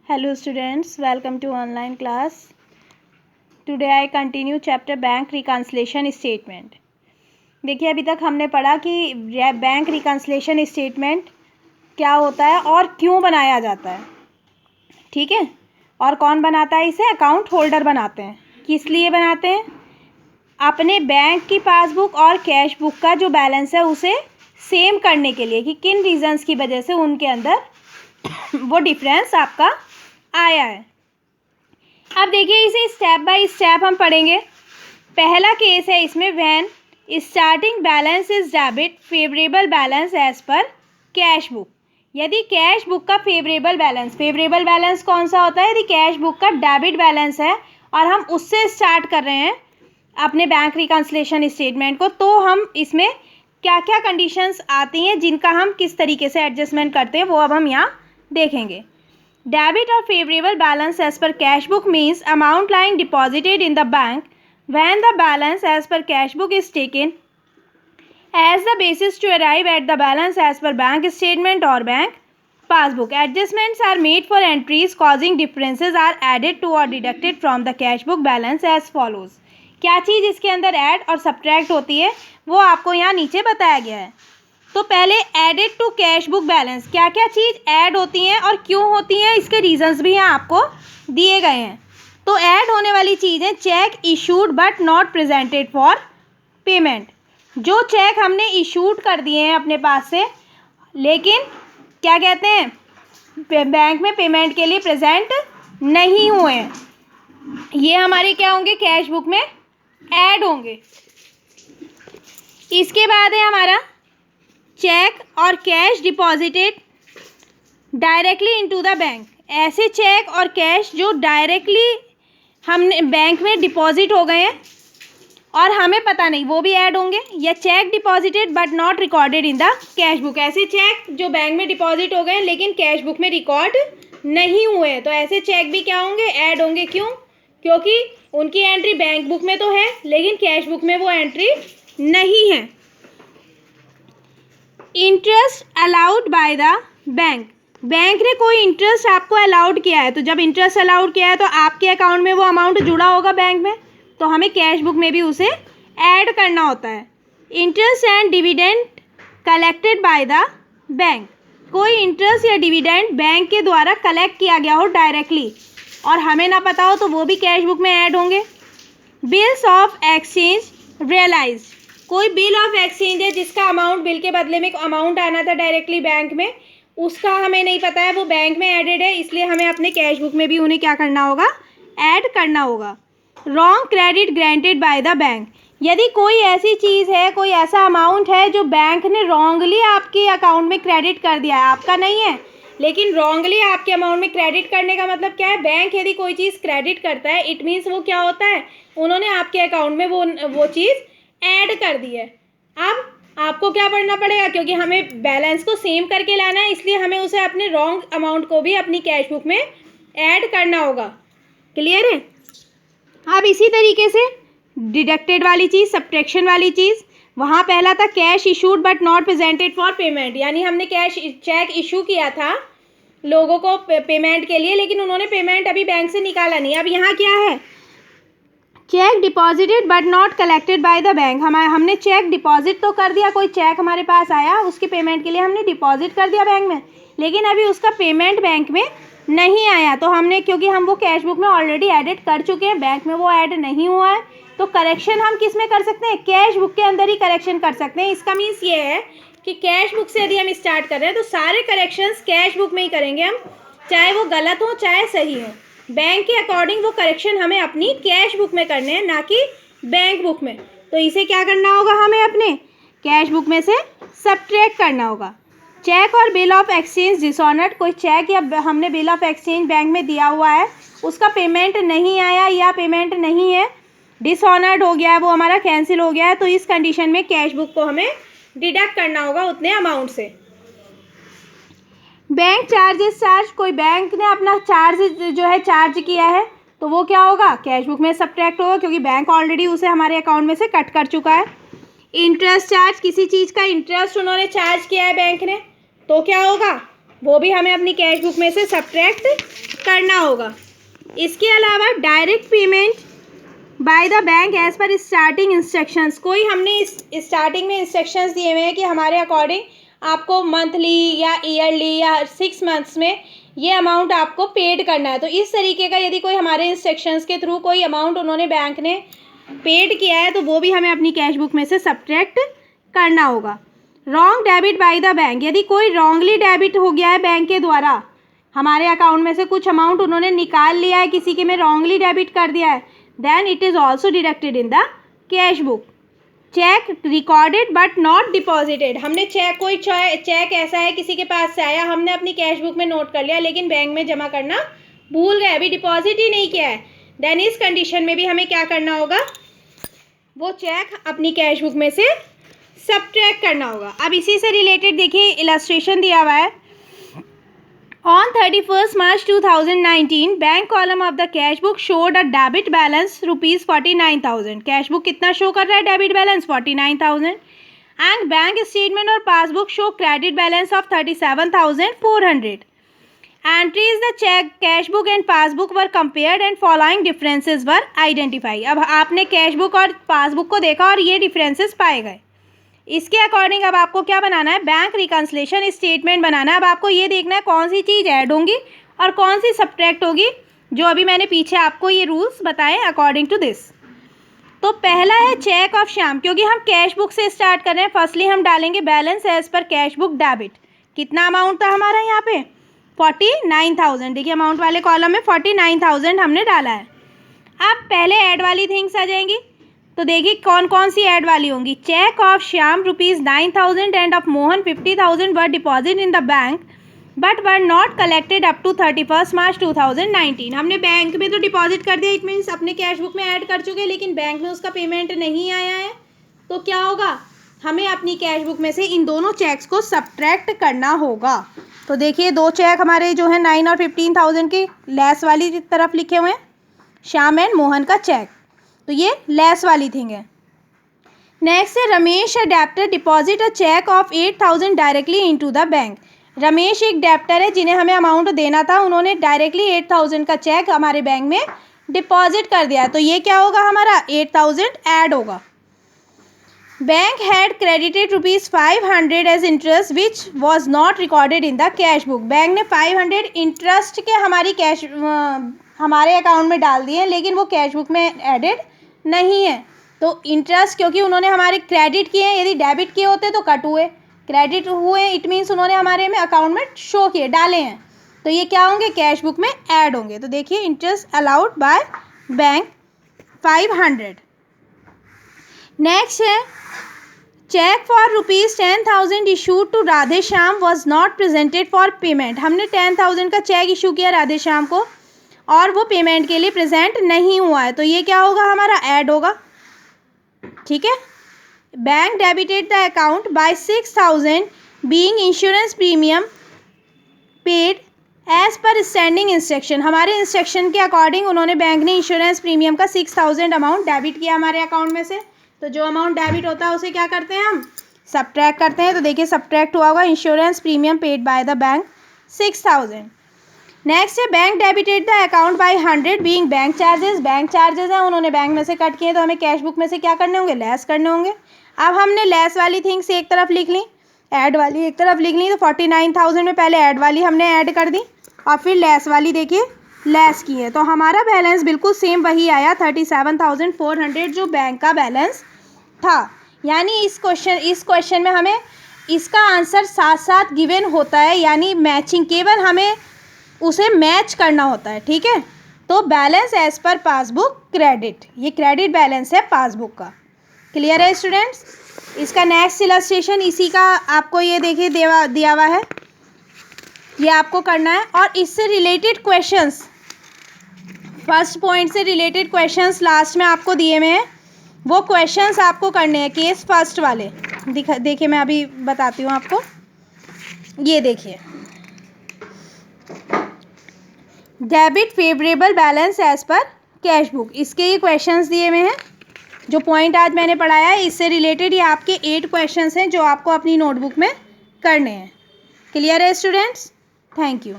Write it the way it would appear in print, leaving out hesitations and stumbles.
Hello students, welcome to online class. Today I continue chapter bank reconciliation statement. देखिए अभी तक हमने पढ़ा कि बैंक रिकन्सिलेशन स्टेटमेंट क्या होता है और क्यों बनाया जाता है. ठीक है, और कौन बनाता है इसे? अकाउंट होल्डर बनाते हैं. किस लिए बनाते हैं? अपने बैंक की पासबुक और कैश बुक का जो बैलेंस है उसे सेम करने के लिए कि किन रीजंस की वजह से उनके अंदर वो डिफरेंस आपका आया है. अब देखिए इसे स्टेप बाय स्टेप हम पढ़ेंगे. पहला केस है इसमें when starting balance is debit favourable balance as per cash book. यदि कैश बुक का फेवरेबल बैलेंस कौन सा होता है? यदि कैश बुक का डेबिट बैलेंस है और हम उससे स्टार्ट कर रहे हैं अपने बैंक रिकन्सिलेशन स्टेटमेंट को, तो हम इसमें क्या क्या कंडीशंस आती हैं जिनका हम किस तरीके से एडजस्टमेंट करते हैं वो अब हम यहाँ देखेंगे. Debit or favorable balance as per cash book means amount lying deposited in the bank when the balance as per cash book is taken as the basis to arrive at the balance as per bank statement or bank passbook. Adjustments are made for entries causing differences are added to or deducted from the cash book balance as follows. क्या चीज़ इसके अंदर add और subtract होती है वो आपको यहाँ नीचे बताया गया है. तो पहले added to cash book balance, क्या क्या चीज़ ऐड होती हैं और क्यों होती हैं इसके रीजंस भी यहाँ आपको दिए गए हैं. तो ऐड होने वाली चीज़ें check issued but not presented for payment. जो चेक हमने इशूड कर दिए हैं अपने पास से लेकिन क्या कहते हैं बैंक में पेमेंट के लिए प्रेजेंट नहीं हुए हैं, ये हमारे क्या होंगे? कैश बुक में ऐड होंगे. इसके बाद है हमारा चेक और cash deposited directly into the bank. ऐसे चेक और कैश जो डायरेक्टली हमने बैंक में डिपॉजिट हो गए हैं और हमें पता नहीं, वो भी ऐड होंगे. या check deposited but not recorded in the cash book. ऐसे चेक जो बैंक में डिपॉजिट हो गए लेकिन कैश बुक में रिकॉर्ड नहीं हुए हैं, तो ऐसे चेक भी क्या होंगे? ऐड होंगे. क्यों? क्योंकि उनकी एंट्री बैंक बुक में तो है लेकिन कैश बुक में वो एंट्री नहीं है. Interest allowed bye the bank. Bank ने कोई इंटरेस्ट आपको अलाउड किया है, तो जब इंटरेस्ट अलाउड किया है तो आपके अकाउंट में वो अमाउंट जुड़ा होगा बैंक में, तो हमें कैश बुक में भी उसे ऐड करना होता है. Interest and dividend collected by the bank. कोई इंटरेस्ट या डिविडेंड बैंक के द्वारा कलेक्ट किया गया हो डायरेक्टली और हमें ना पता हो तो वो भी कैश बुक में ऐड होंगे. Bills of exchange realised. कोई बिल ऑफ एक्सचेंज है जिसका अमाउंट, बिल के बदले में अमाउंट आना था डायरेक्टली बैंक में, उसका हमें नहीं पता है, वो बैंक में एडेड है, इसलिए हमें अपने कैश बुक में भी उन्हें क्या करना होगा? ऐड करना होगा. Wrong credit granted by the bank. यदि कोई ऐसी चीज़ है, कोई ऐसा अमाउंट है जो बैंक ने रॉन्गली आपके अकाउंट में क्रेडिट कर दिया है, आपका नहीं है लेकिन रॉन्गली आपके अमाउंट में क्रेडिट करने का मतलब क्या है? बैंक यदि कोई चीज़ क्रेडिट करता है इट मीन्स वो क्या होता है? उन्होंने आपके अकाउंट में वो चीज़ ऐड कर दी है. अब आपको क्या पढ़ना पड़ेगा? क्योंकि हमें बैलेंस को सेम करके लाना है इसलिए हमें उसे अपने रॉन्ग अमाउंट को भी अपनी कैश बुक में ऐड करना होगा. क्लियर है? अब इसी तरीके से डिडक्टेड वाली चीज़, सब्ट्रैक्शन वाली चीज़, वहाँ पहला था cash issued but not presented for payment. यानी हमने चेक इशू किया था लोगों को पेमेंट के लिए लेकिन उन्होंने पेमेंट अभी बैंक से निकाला नहीं. अब यहाँ क्या है? Check deposited but not collected by the bank. हमने चेक डिपॉजिट तो कर दिया, कोई चेक हमारे पास आया, उसकी पेमेंट के लिए हमने डिपॉजिट कर दिया बैंक में लेकिन अभी उसका पेमेंट बैंक में नहीं आया, तो हमने, क्योंकि हम वो कैश बुक में ऑलरेडी एडिट कर चुके हैं, बैंक में वो ऐड नहीं हुआ है, तो करेक्शन हम किस में कर सकते हैं? कैश बुक के अंदर ही करेक्शन कर सकते हैं. इसका मीन्स ये है कि कैश बुक से यदि हम स्टार्ट कर रहे हैं तो सारे करेक्शंस कैश बुक में ही करेंगे हम, चाहे वो गलत हो चाहे सही हो. बैंक के अकॉर्डिंग वो करेक्शन हमें अपनी कैश बुक में करने हैं, ना कि बैंक बुक में. तो इसे क्या करना होगा? हमें अपने कैश बुक में से सब्ट्रैक्ट करना होगा. चेक और बिल ऑफ एक्सचेंज डिसऑनर्ड. कोई चेक या हमने बिल ऑफ एक्सचेंज बैंक में दिया हुआ है, उसका पेमेंट नहीं आया या पेमेंट नहीं है, डिसऑनर्ड हो गया है, वो हमारा कैंसिल हो गया है, तो इस कंडीशन में कैश बुक को हमें डिडक्ट करना होगा उतने अमाउंट से. Bank charges charge. कोई बैंक ने अपना चार्ज जो है चार्ज किया है तो वो क्या होगा? कैश बुक में सब्ट्रैक्ट होगा क्योंकि बैंक ऑलरेडी उसे हमारे अकाउंट में से कट कर चुका है. Interest charge. किसी चीज़ का इंटरेस्ट उन्होंने चार्ज किया है बैंक ने तो क्या होगा? वो भी हमें अपनी कैश बुक में से सब्ट्रैक्ट करना होगा। इसके अलावा direct payment by the bank as per starting instructions, कोई हमने इस स्टार्टिंग में इंस्ट्रक्शंस दिए हुए हैं कि हमारे अकॉर्डिंग आपको मंथली या ईयरली या 6 मंथ्स में ये अमाउंट आपको पेड करना है। तो इस तरीके का यदि कोई हमारे इंस्ट्रक्शंस के थ्रू कोई अमाउंट उन्होंने बैंक ने पेड किया है तो वो भी हमें अपनी कैश बुक में से सब्ट्रैक्ट करना होगा। Wrong debit bye the bank, यदि कोई रॉन्गली डेबिट हो गया है बैंक के द्वारा, हमारे अकाउंट में से कुछ अमाउंट उन्होंने निकाल लिया है, किसी के में रॉन्गली डेबिट कर दिया है, then it is also deducted in the cash book. Cheque recorded but not deposited, हमने कोई चेक ऐसा है किसी के पास से आया, हमने अपनी कैश बुक में नोट कर लिया लेकिन बैंक में जमा करना भूल गए, अभी डिपॉजिट ही नहीं किया है, देन इस कंडीशन में भी हमें क्या करना होगा, वो चेक अपनी कैश बुक में से सब्ट्रैक्ट करना होगा। अब इसी से रिलेटेड देखिए इलस्ट्रेशन दिया हुआ है। On 31st March 2019, bank column of the cash book showed a debit balance ₹49,000। Cash book कितना शो कर रहा है debit balance 49,000 and bank statement और passbook show credit balance of 37,400। Entries the check cash book and passbook were compared and following differences were identify. अब आपने cash book और passbook को देखा और ये डिफरेंसेस पाए गए। इसके अकॉर्डिंग अब आपको क्या बनाना है, बैंक रिकन्सिलेशन स्टेटमेंट बनाना है। अब आपको ये देखना है कौन सी चीज़ ऐड होंगी और कौन सी सब्ट्रैक्ट होगी, जो अभी मैंने पीछे आपको ये रूल्स बताए अकॉर्डिंग टू दिस। तो पहला है चेक ऑफ श्याम, क्योंकि हम कैश बुक से स्टार्ट कर रहे हैं, फर्स्टली हम डालेंगे balance as per cash book debit. कितना अमाउंट था हमारा यहाँ पे 49,000, देखिए अमाउंट वाले कॉलम में 49,000 हमने डाला है। अब पहले ऐड वाली थिंग्स आ जाएंगी, तो देखिए कौन कौन सी ऐड वाली होंगी। Cheque of Shyam ₹9,000 and of Mohan 50,000 were deposit in the bank but were not collected up to 31st March 2019। हमने बैंक में तो डिपॉजिट कर दिया, इट मीन्स अपने कैश बुक में ऐड कर चुके, लेकिन बैंक में उसका पेमेंट नहीं आया है, तो क्या होगा, हमें अपनी कैश बुक में से इन दोनों चेक्स को सब्ट्रैक्ट करना होगा। तो देखिए दो चेक हमारे जो है 9 और 15,000 की लेस वाली तरफ लिखे हुए हैं, श्याम एंड मोहन का चेक, तो ये लेस वाली थिंग है। नेक्स्ट है Ramesh a debtor deposit a cheque of 8,000 directly into the bank. Ramesh एक डेप्टर है जिन्हें हमें अमाउंट देना था, उन्होंने डायरेक्टली 8,000 का चेक हमारे बैंक में डिपॉजिट कर दिया, तो ये क्या होगा, हमारा 8,000 ऐड होगा। Bank had credited ₹500 as interest which was not recorded in the cash book. Bank ने 500 इंटरेस्ट के हमारे अकाउंट में डाल दिए, लेकिन वो कैश बुक में एडेड नहीं है। तो इंटरेस्ट क्योंकि उन्होंने हमारे क्रेडिट किए हैं, यदि डेबिट किए होते तो कट हुए, क्रेडिट हुए इट मीन्स उन्होंने हमारे में अकाउंट में शो किए, डाले हैं, तो ये क्या होंगे, कैश बुक में ऐड होंगे। तो देखिए interest allowed by bank 500। Next है cheque for ₹10,000 issued to Radhe Shyam was not presented for payment. हमने 10,000 का चेक इशू किया राधे श्याम को और वो पेमेंट के लिए प्रेजेंट नहीं हुआ है, तो ये क्या होगा, हमारा ऐड होगा, ठीक है। Bank debited the account by 6,000 being insurance premium paid as per standing instruction. हमारे इंस्ट्रक्शन के अकॉर्डिंग उन्होंने बैंक ने इंश्योरेंस प्रीमियम का 6,000 अमाउंट डेबिट किया हमारे अकाउंट में से, तो जो अमाउंट डेबिट होता है उसे क्या करते हैं, हम सब्ट्रैक्ट करते हैं। तो देखिए सब्ट्रैक्ट हुआ होगा insurance premium paid by the bank 6,000। Next है bank debited the account by 100 being bank charges. Bank charges हैं, उन्होंने बैंक में से कट किए, तो हमें कैश बुक में से क्या करने होंगे, लेस करने होंगे। अब हमने लेस वाली थिंग्स एक तरफ लिख ली, ऐड वाली एक तरफ लिख ली, तो 49,000 में पहले ऐड वाली हमने ऐड कर दी और फिर लेस वाली देखिए लेस की है, तो हमारा बैलेंस बिल्कुल सेम वही आया 37,400 जो बैंक का बैलेंस था। यानी इस क्वेश्चन में हमें इसका आंसर साथ साथ गिवन होता है, यानी मैचिंग, केवल हमें उसे मैच करना होता है, ठीक है। तो balance as per passbook credit, ये क्रेडिट बैलेंस है पासबुक का। क्लियर है स्टूडेंट्स। इसका नेक्स्ट इलस्ट्रेशन इसी का आपको ये देखिए दिया हुआ है, ये आपको करना है और इससे रिलेटेड क्वेश्चंस, फर्स्ट पॉइंट से रिलेटेड क्वेश्चंस लास्ट में आपको दिए हुए हैं, वो क्वेश्चंस आपको करने हैं केस फर्स्ट वाले। देखिए मैं अभी बताती हूँ आपको, ये देखिए debit favourable balance as per cash book, इसके ये क्वेश्चंस दिए हुए हैं। जो पॉइंट आज मैंने पढ़ाया है इससे रिलेटेड ये आपके 8 क्वेश्चंस हैं जो आपको अपनी नोटबुक में करने हैं। क्लियर है स्टूडेंट्स। Thank you.